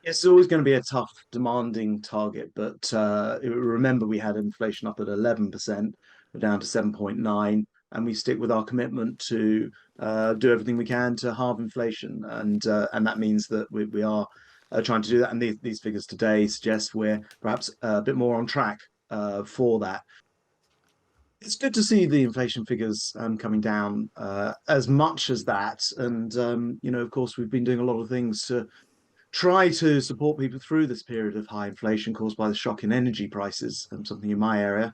It's always going to be a tough, demanding target, but remember we had inflation up at 11%, we're down to 7.9, and we stick with our commitment to do everything we can to halve inflation, and that means that we are trying to do that. And these figures today suggest we're perhaps a bit more on track for that. It's good to see the inflation figures coming down as much as that, and of course, we've been doing a lot of things to try to support people through this period of high inflation caused by the shock in energy prices, something in my area.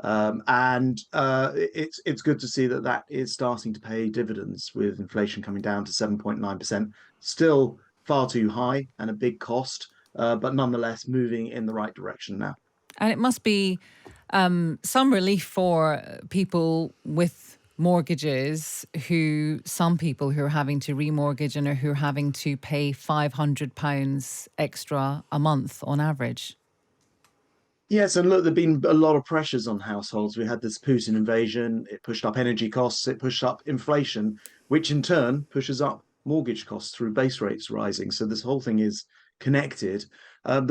And it's good to see that that is starting to pay dividends with inflation coming down to 7.9%. Still far too high and a big cost, but nonetheless moving in the right direction now. And it must be some relief for people with mortgages some people who are having to remortgage and who are having to pay £500 extra a month on average. Yes, and look, there've been a lot of pressures on households. We had this Putin invasion, it pushed up energy costs, it pushed up inflation, which in turn pushes up mortgage costs through base rates rising. So this whole thing is connected. And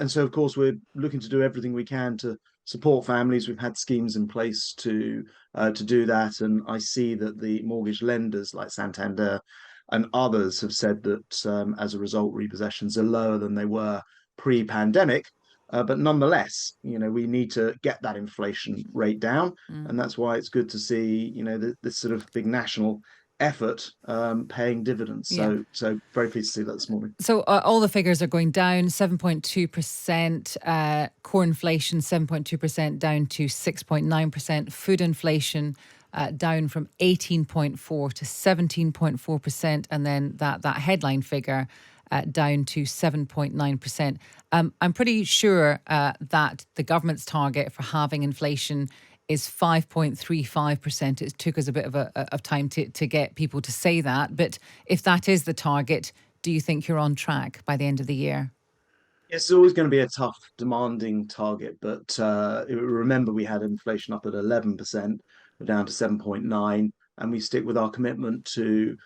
so of course we're looking to do everything we can to support families. We've had schemes in place to do that, and I see that the mortgage lenders like Santander and others have said that as a result, repossessions are lower than they were pre-pandemic. But nonetheless, we need to get that inflation rate down, Mm. and that's why it's good to see, this sort of big national effort paying dividends. Yeah. So very pleased to see that this morning. So all the figures are going down 7.2%, core inflation 7.2% down to 6.9%, food inflation down from 18.4 to 17.4%, and then that headline figure down to 7.9%. I'm pretty sure that the government's target for halving inflation is 5.35%. It took us a bit of time to get people to say that. But if that is the target, do you think you're on track by the end of the year? It's always going to be a tough, demanding target, but remember we had inflation up at 11%, we're down to 7.9, and we stick with our commitment to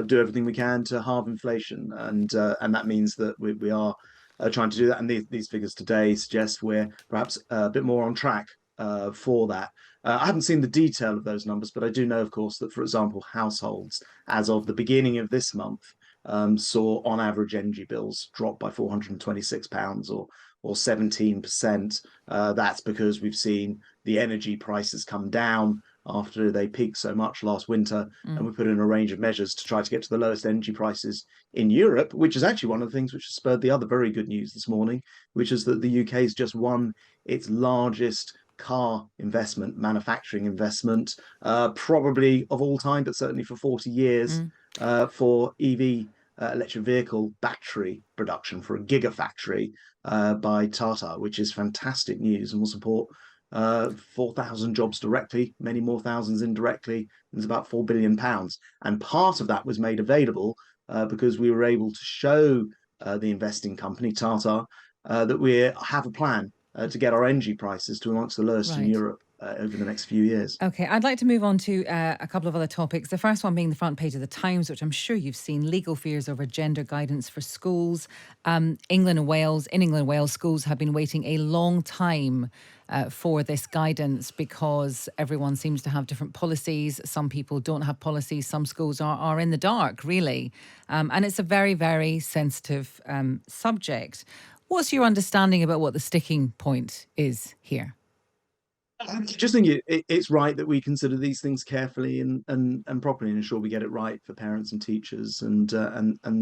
do everything we can to halve inflation, and that means that we are trying to do that. And these figures today suggest we're perhaps a bit more on track for that. I haven't seen the detail of those numbers, but I do know, of course, that, for example, households, as of the beginning of this month, saw on average energy bills drop by £426 or 17%. That's because we've seen the energy prices come down after they peaked so much last winter, and Mm. we put in a range of measures to try to get to the lowest energy prices in Europe, which is actually one of the things which has spurred the other very good news this morning, which is that the UK has just won its largest car investment, manufacturing investment, probably of all time, but certainly for 40 years, Mm. for EV electric vehicle battery production for a gigafactory by Tata, which is fantastic news and will support 4,000 jobs directly, many more thousands indirectly. There's about £4 billion. And part of that was made available because we were able to show the investing company, Tata, that we have a plan to get our energy prices to amongst the lowest in Right. Europe over the next few years. Okay, I'd like to move on to a couple of other topics. The first one being the front page of the Times, which I'm sure you've seen: legal fears over gender guidance for schools. England and Wales, in England and Wales, schools have been waiting a long time for this guidance because everyone seems to have different policies. Some people don't have policies. Some schools are in the dark, really. And it's a very, very sensitive subject. What's your understanding about what the sticking point is here? I just think it's right that we consider these things carefully and properly and ensure we get it right for parents and teachers and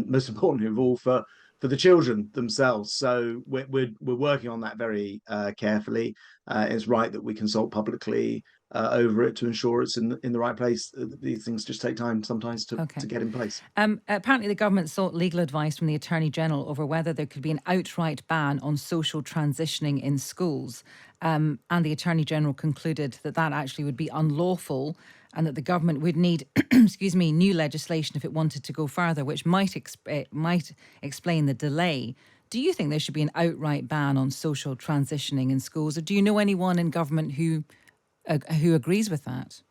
most importantly of all for the children themselves. So we're working on that very carefully. It's right that we consult publicly over it to ensure it's in the right place. These things just take time sometimes Okay. to get in place. Apparently, the government sought legal advice from the Attorney General over whether there could be an outright ban on social transitioning in schools. And the Attorney General concluded that that actually would be unlawful and that the government would need, excuse me, new legislation if it wanted to go further, which might explain the delay. Do you think there should be an outright ban on social transitioning in schools, or do you know anyone in government who agrees with that?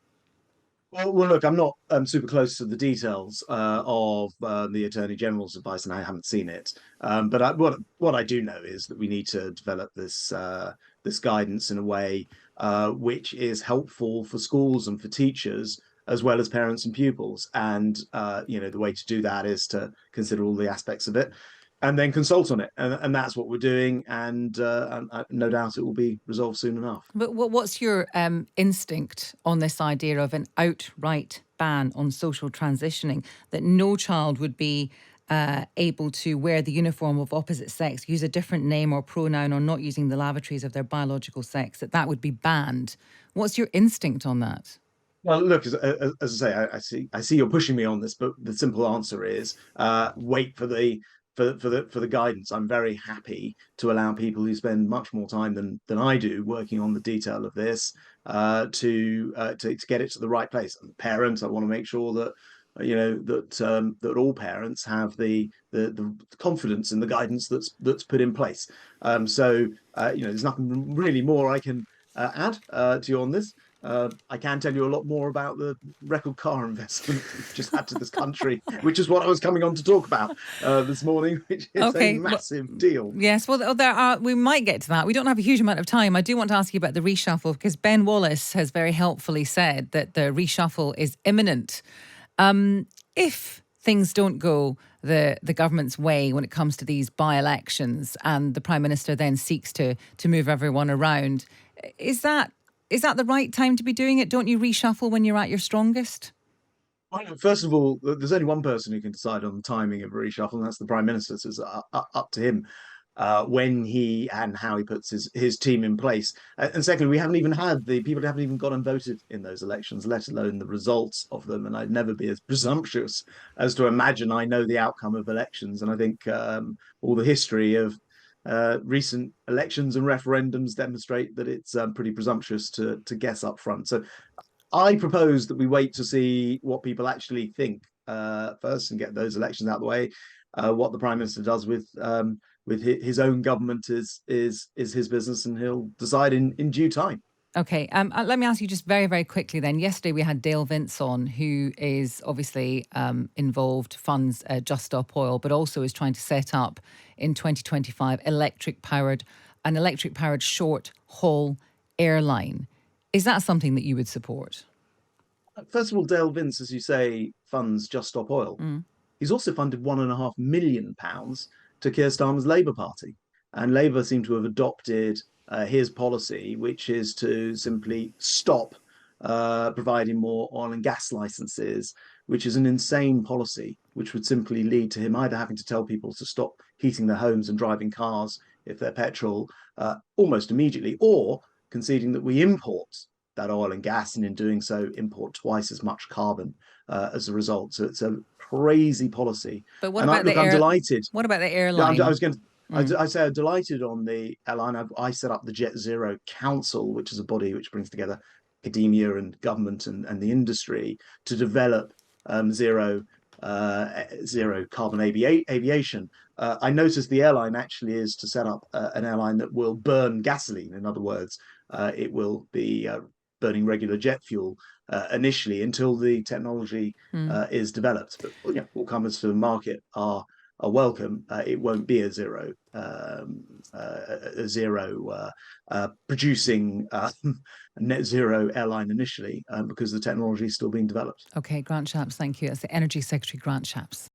Well, look, I'm not super close to the details of the Attorney General's advice, and I haven't seen it. But what I do know is that we need to develop this guidance in a way which is helpful for schools and for teachers, as well as parents and pupils. And the way to do that is to consider all the aspects of it, and then consult on it. And that's what we're doing. And no doubt it will be resolved soon enough. But what's your instinct on this idea of an outright ban on social transitioning, that no child would be able to wear the uniform of opposite sex, use a different name or pronoun, or not using the lavatories of their biological sex, that would be banned? What's your instinct on that? Well, look, as I say, I see you're pushing me on this, but the simple answer is wait for the guidance. I'm very happy to allow people who spend much more time than I do working on the detail of this to get it to the right place. And parents, I want to make sure that that all parents have the confidence in the guidance that's put in place. There's nothing really more I can add to you on this. I can tell you a lot more about the record car investment that we've just had to this country, which is what I was coming on to talk about this morning, which is a Okay. Well, massive deal. yes. Well, there are. We might get to that. We don't have a huge amount of time. I do want to ask you about the reshuffle, because Ben Wallace has very helpfully said that the reshuffle is imminent. If things don't go the government's way when it comes to these by-elections, and the Prime Minister then seeks to move everyone around, is that the right time to be doing it? Don't you reshuffle when you're at your strongest? Well, first of all, there's only one person who can decide on the timing of a reshuffle, and that's the Prime Minister. So it's up to him when he and how he puts his team in place. And secondly, we haven't even had the people haven't even gone and voted in those elections, let alone the results of them. And I'd never be as presumptuous as to imagine I know the outcome of elections. And I think all the history of recent elections and referendums demonstrate that it's pretty presumptuous to guess up front. So I propose that we wait to see what people actually think first and get those elections out of the way. What the Prime Minister does with his own government is his business, and he'll decide in due time. Okay, let me ask you just very, very quickly then. Yesterday we had Dale Vince on, who is obviously involved, funds Just Stop Oil, but also is trying to set up in 2025 an electric powered short haul airline. Is that something that you would support? First of all, Dale Vince, as you say, funds Just Stop Oil. Mm. He's also funded £1.5 million to Keir Starmer's Labour Party. And Labour seem to have adopted his policy, which is to simply stop providing more oil and gas licenses, which is an insane policy, which would simply lead to him either having to tell people to stop heating their homes and driving cars if they're petrol almost immediately, or conceding that we import that oil and gas, and in doing so, import twice as much carbon as a result. So it's a crazy policy. But And I'm delighted. What about the Yeah, I airline? was going to. Mm. I say I'm delighted on the airline. I set up the Jet Zero Council, which is a body which brings together academia and government and the industry to develop zero carbon aviation. I noticed the airline actually is to set up an airline that will burn gasoline. In other words, it will be burning regular jet fuel initially until the technology Mm. is developed. But all comers to the market are welcome. It won't be producing net zero airline initially because the technology is still being developed. Okay, Grant Shapps, thank you. That's the Energy Secretary, Grant Shapps.